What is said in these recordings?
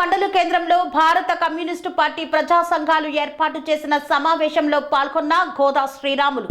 మండల కేంద్రంలో భారత కమ్యూనిస్టు పార్టీ ప్రజా సంఘాలు ఏర్పాటు చేసిన సమావేశంలో పాల్గొన్న గోదా శ్రీరాములు.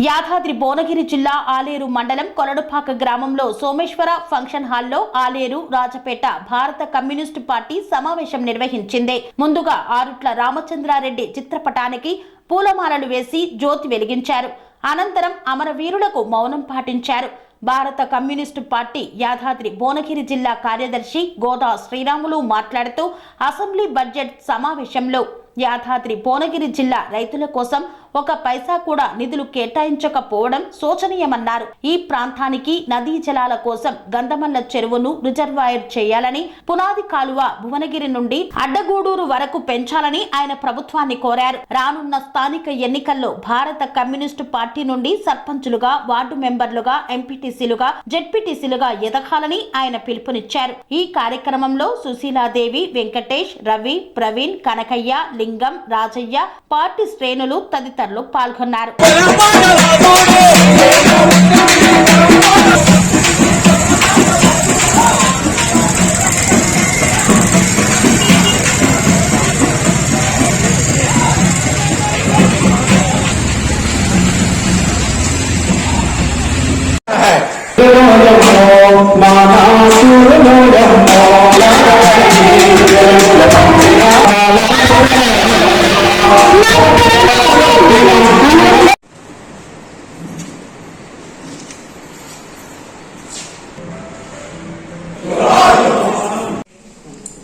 యాదాద్రి భువనగిరి జిల్లా ఆలేరు మండలం కొలడుపాక గ్రామంలో సోమేశ్వర ఫంక్షన్ హాల్లో ఆలేరు రాజపేట భారత కమ్యూనిస్టు పార్టీ సమావేశం నిర్వహించింది. ముందుగా ఆరుట్ల రామచంద్రారెడ్డి చిత్రపటానికి పూలమాలలు వేసి జ్యోతి వెలిగించారు. అనంతరం అమరవీరులకు మౌనం పాటించారు. భారత కమ్యూనిస్టు పార్టీ యాదాద్రి భువనగిరి జిల్లా కార్యదర్శి గోదా శ్రీరాములు మాట్లాడుతూ అసెంబ్లీ బడ్జెట్ సమావేశంలో యాదాద్రి భువనగిరి జిల్లా రైతుల కోసం ఒక పైసా కూడా నిధులు కేటాయించకపోవడం శోచనీయమన్నారు. ఈ ప్రాంతానికి నదీ జలాల కోసం గంధమల్ల చెరువును రిజర్వాయర్ చేయాలని, పునాది కాలువ భువనగిరి నుండి అడ్డగూడూరు వరకు పెంచాలని ఆయన ప్రభుత్వాన్ని కోరారు. రానున్న స్థానిక ఎన్నికల్లో భారత కమ్యూనిస్టు పార్టీ నుండి సర్పంచులుగా, వార్డు మెంబర్లుగా, ఎంపీటీసీలుగా, జెడ్పీటీసీలుగా ఎదగాలని ఆయన పిలుపునిచ్చారు. ఈ కార్యక్రమంలో సుశీలాదేవి, వెంకటేష్, రవి, ప్రవీణ్, కనకయ్య, లింగం, రాజయ్య, పార్టీ శ్రేణులు తదితరులు పాల్గొన్నారు.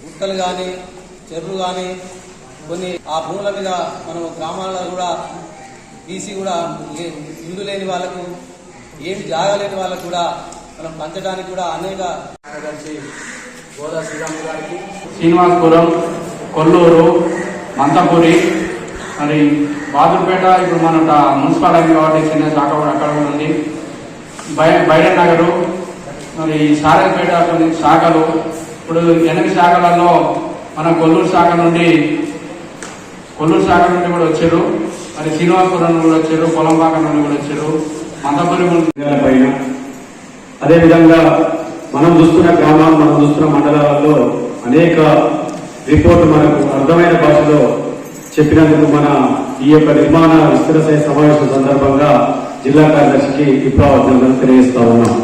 గుట్టలు కానీ చెరువులు కానీ కొన్ని ఆ భూముల మీద మనం గ్రామాలలో కూడా తీసి కూడా ఇల్లు లేని వాళ్ళకు, ఏమి జాగలేని వాళ్ళకు కూడా మనం పంచడానికి కూడా అనేక కార్యదర్శి గోదా శ్రీరాములు గారికి, శ్రీనివాసపురం, కొల్లూరు, మంతపూరి, మరి బాదుపేట, ఇప్పుడు మన మున్సిపాలిటీ కాబట్టి చిన్న శాఖ కూడా అక్కడ కూడా ఉంది, బైరన్ నగరు, మరి సారంపేట కొన్ని శాఖలు, ఇప్పుడు 8 శాఖలలో మన కొల్లూరు శాఖ నుండి కూడా వచ్చారు, మరి శ్రీనివాసపురం నుండి కూడా వచ్చారు, పొలంపాక నుండి కూడా వచ్చారు, మంతపురి పైన. అదేవిధంగా మనం చూస్తున్న గ్రామాలు, మనం చూస్తున్న మండలాలలో అనేక రిపోర్టు మనకు అర్థమైన భాషలో చెప్పినందుకు మన ఈ యొక్క నిర్మాణ విస్తృత స్థాయి సమావేశం సందర్భంగా జిల్లా కార్యదర్శికి విప్లవాభినందనలు తెలియజేస్తా ఉన్నాం.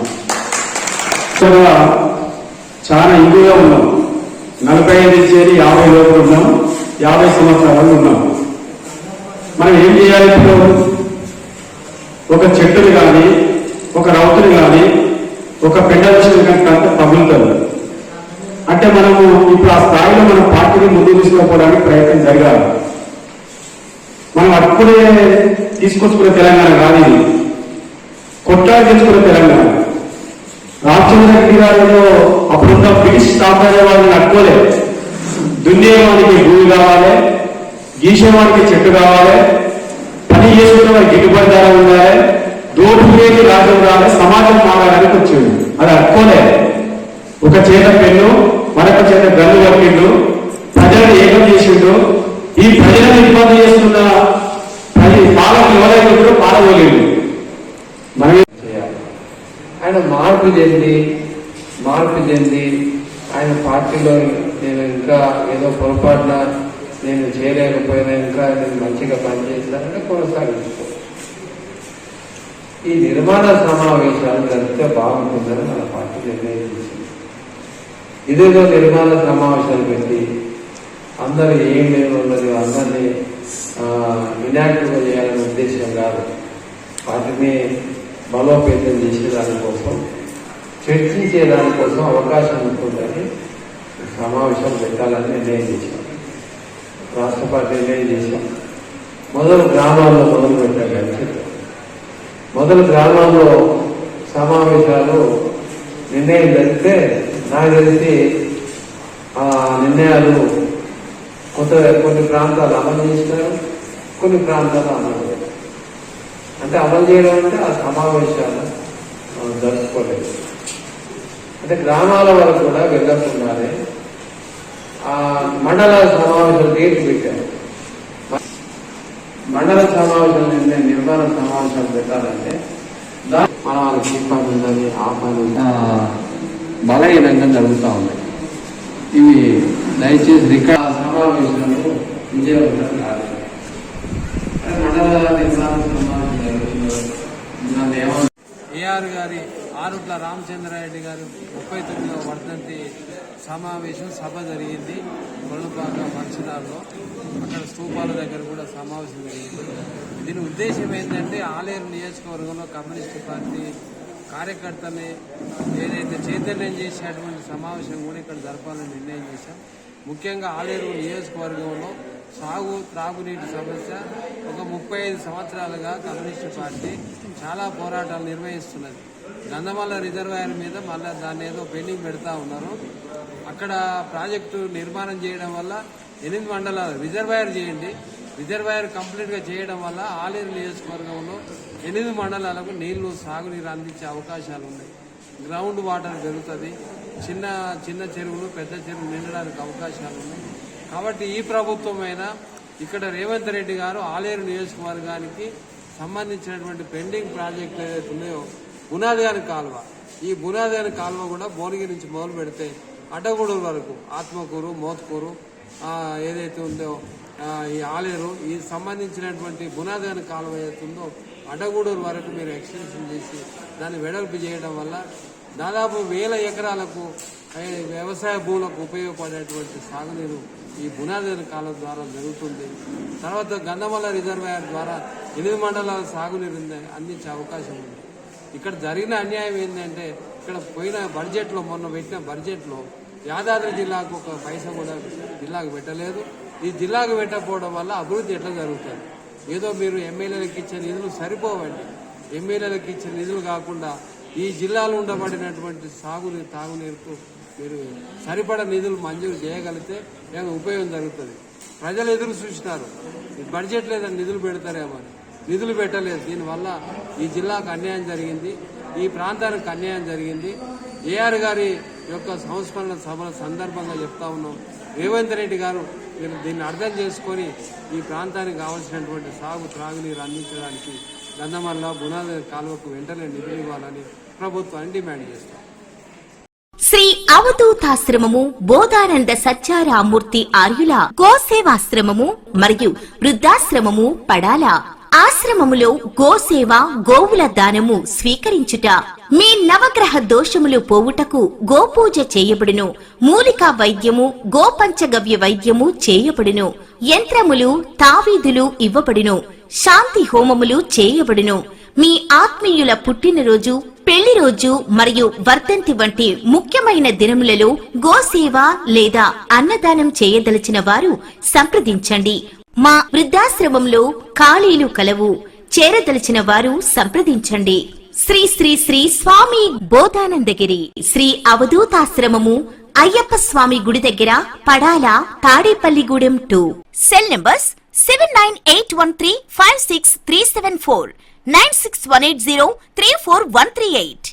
చాలా ఇందులో ఉన్నాం. 45 నుంచి 50 లోపల ఉన్నాం, 50 సంవత్సరాలు ఉన్నాం. మనం ఏం చేయాలి? ఇప్పుడు ఒక చెట్టుని కానీ, ఒక రౌతుని కానీ, ఒక పెద్ద విషయం కానీ తగులుతుంది అంటే మనము ఇప్పుడు ఆ స్థాయిలో మన పార్టీని ముందుకు తీసుకుపోవడానికి ప్రయత్నం జరగాలి. మనం అప్పుడే తీసుకొచ్చుకునే తెలంగాణ కాదు, ఇది కొట్లాడి తెచ్చుకునే తెలంగాణ. రామచంద్రరెడ్డి గారిలో అప్పుడున్న బ్రిటిష్ సాంప్రదాయ వాళ్ళని అట్టుకోలే. దున్నేవానికి భూమి కావాలి, గీసేవానికి చెట్టు కావాలి, పని చేసుకునే వారికి గిట్టుబాటు ధర ఉండాలి, దోపిడీ రాజ్యం రావాలి, సమాజం మారాలని వచ్చింది. అది అట్టుకోలే. ఒక చేత పెన్ను, మరొక చేత గన్ను పట్టిండు, ప్రజలను ఏకం చేసిండు. ఈ ప్రజలను ఇబ్బంది చేస్తున్న పాలకులు ఎవరైతే కూడా పాలగోలేడు. మనమే ఆయన మార్పు చెంది ఆయన పార్టీలో నేను ఇంకా ఏదో పొరపాటున నేను చేయలేకపోయినా ఇంకా నేను మంచిగా పనిచేస్తానంటే కొనసాగించుకో. ఈ నిర్మాణ సమావేశాలు జరిగితే బాగుంటుందని మన పార్టీ నిర్ణయించింది. ఇదేదో నిర్మాణ సమావేశాలు పెట్టి అందరూ ఏం లేనున్నది అందరినీ ఇనాక్టివ్గా చేయాలనే ఉద్దేశం కాదు. వాటిని బలోపేతం చేసేదానికోసం, చర్చించేదానికోసం అవకాశం ఉంటుందని సమావేశం పెట్టాలని నిర్ణయం చేశాం. రాష్ట్ర పార్టీ నిర్ణయం చేశాం. మొదలు గ్రామాల్లో మొదలు పెట్టాం కానీ మొదలు గ్రామాల్లో సమావేశాలు నిర్ణయం జరిగితే నాకు తెలిసి ఆ నిర్ణయాలు కొన్ని ప్రాంతాలు అమలు చేసినారు, కొన్ని ప్రాంతాలు అమలు చేయరు. అంటే అమలు చేయడం అంటే ఆ సమావేశాలు జరుపుకోలేదు. అంటే గ్రామాల వరకు కూడా వెళ్ళకుండానే ఆ మండల సమావేశాలు డేట్ పెట్టారు. మండల సమావేశాలు నిర్మాణ సమావేశాలు పెట్టాలంటే మనం వాళ్ళకి ఈ పని ఉందని, ఆ పని బలహీనంగా జరుగుతూ ఉన్నాయి. ఇవి దయచేసి రికార్డు సమావేశంలో విజయవంతం కాలేదు. మండల నిర్మాణ సమావేశం జరుగుతున్నారు. ఏఆర్ గారి ఆరుట్ల రామచంద్రారెడ్డి గారు 39వ వర్ధంతి సమావేశం సభ జరిగింది కొల్లపాక ఫంక్షనాల్లో. అక్కడ స్తూపాల దగ్గర కూడా సమావేశం జరిగింది. దీని ఉద్దేశం ఏంటంటే ఆలేరు నియోజకవర్గంలో కమ్యూనిస్టు పార్టీ కార్యకర్తని ఏదైతే చైతన్యం చేసేటువంటి సమావేశం కూడా ఇక్కడ జరపాలని నిర్ణయం చేశాం. ముఖ్యంగా ఆలేరు నియోజకవర్గంలో త్రాగునీటి సమస్య ఒక 35 సంవత్సరాలుగా కమ్యూనిస్టు పార్టీ చాలా పోరాటాలు నిర్వహిస్తున్నది. గంధమల్ల రిజర్వాయర్ మీద మళ్ళీ దాన్ని ఏదో పెండింగ్ పెడతా ఉన్నారు. అక్కడ ప్రాజెక్టు నిర్మాణం చేయడం వల్ల 8 మండలాలు రిజర్వాయర్ చేయండి, రిజర్వాయర్ కంప్లీట్గా చేయడం వల్ల ఆలేరు నియోజకవర్గంలో 8 మండలాలకు నీళ్లు సాగునీరు అందించే అవకాశాలు ఉన్నాయి. గ్రౌండ్ వాటర్ పెరుగుతుంది, చిన్న చిన్న చెరువులు పెద్ద చెరువులు నిండడానికి అవకాశాలు ఉన్నాయి. కాబట్టి ఈ ప్రభుత్వమైనా ఇక్కడ రేవంత్ రెడ్డి గారు ఆలేరు నియోజకవర్గానికి సంబంధించినటువంటి పెండింగ్ ప్రాజెక్టులు ఏదైతే ఉన్నాయో బునాదిగాని కాలువ, ఈ బునాదిగాని కాలువ కూడా భువనగిరి నుంచి మొదలు పెడితే అడ్డగూడూరు వరకు ఆత్మకూరు మోత్కూరు ఏదైతే ఉందో ఈ ఆలేరు ఈ సంబంధించినటువంటి బునాదిగాని కాలువ ఏదైతే ఉందో అడ్డగూడూరు వరకు మీరు ఎక్స్టెన్షన్ చేసి దాన్ని వెడల్పు చేయడం వల్ల దాదాపు 1000 ఎకరాలకు వ్యవసాయ భూములకు ఉపయోగపడేటువంటి సాగునీరు ఈ బునాదిగాని కాలువ ద్వారా జరుగుతుంది. తర్వాత గంధమల్ల రిజర్వాయర్ ద్వారా 8 మండలాల సాగునీరు అందించే అవకాశం ఉంది. ఇక్కడ జరిగిన అన్యాయం ఏంటంటే ఇక్కడ పోయిన బడ్జెట్లో మొన్న పెట్టిన బడ్జెట్లో యాదాద్రి జిల్లాకు ఒక పైసా కూడా జిల్లాకు పెట్టలేదు. ఈ జిల్లాకు పెట్టకపోవడం వల్ల అభివృద్ధి ఎట్లా జరుగుతుంది? ఏదో మీరు ఎమ్మెల్యేలకు ఇచ్చే నిధులు సరిపోవండి. ఎమ్మెల్యేలకు ఇచ్చే నిధులు కాకుండా ఈ జిల్లాలో ఉండబడినటువంటి తాగునీరుకు మీరు సరిపడ నిధులు మంజూరు చేయగలిగితే ఏమైనా ఉపయోగం జరుగుతుంది. ప్రజలు ఎదురు చూసినారు, బడ్జెట్ లేదని నిధులు పెడతారేమో, నిధులు పెట్టలేదు. దీనివల్ల ఈ జిల్లాకు అన్యాయం జరిగింది, ఈ ప్రాంతానికి అన్యాయం జరిగింది. ఏఆర్ గారి యొక్క సంస్మరణ సభల సందర్భంగా చెప్తా ఉన్నాం. రేవంత్ రెడ్డి గారు దీన్ని అర్థం చేసుకొని ఈ ప్రాంతానికి కావాల్సినటువంటి త్రాగునీరు అందించడానికి గంధమల్ల బునాది కాలువకు వెంటనే నిధులు ఇవ్వాలని ప్రభుత్వాన్ని డిమాండ్ చేస్తాం. శ్రీ అవధూతాశ్రమము బోధానంద సత్యారామూర్తి ఆర్యుల గోసేవాశ్రమము మరియు వృద్ధాశ్రమము పడాల. ఆశ్రమములో గోసేవ గోవుల దానము స్వీకరించుట, మీ నవగ్రహ దోషములు పోవుటకు గోపూజ చేయబడును. మూలికా వైద్యము గోపంచగవ్య వైద్యము చేయబడును. యంత్రములు తావీదులు ఇవ్వబడును. శాంతి హోమములు చేయబడును. మీ ఆత్మీయుల పుట్టినరోజు, పెళ్లి రోజు మరియు వర్ధంతి వంటి ముఖ్యమైన దినములలో గోసేవ లేదా అన్నదానం చేయదలిచిన వారు సంప్రదించండి. మా వృద్ధాశ్రమంలో ఖాళీలు కలవు. చేరదలిచిన వారు సంప్రదించండి. శ్రీ శ్రీ శ్రీ స్వామి బోధానందగిరి శ్రీ అవధూతాశ్రమము అయ్యప్ప స్వామి గుడి దగ్గర పడాల, తాడేపల్లిగూడెం 2. Cell numbers 7981356374, 96180341138.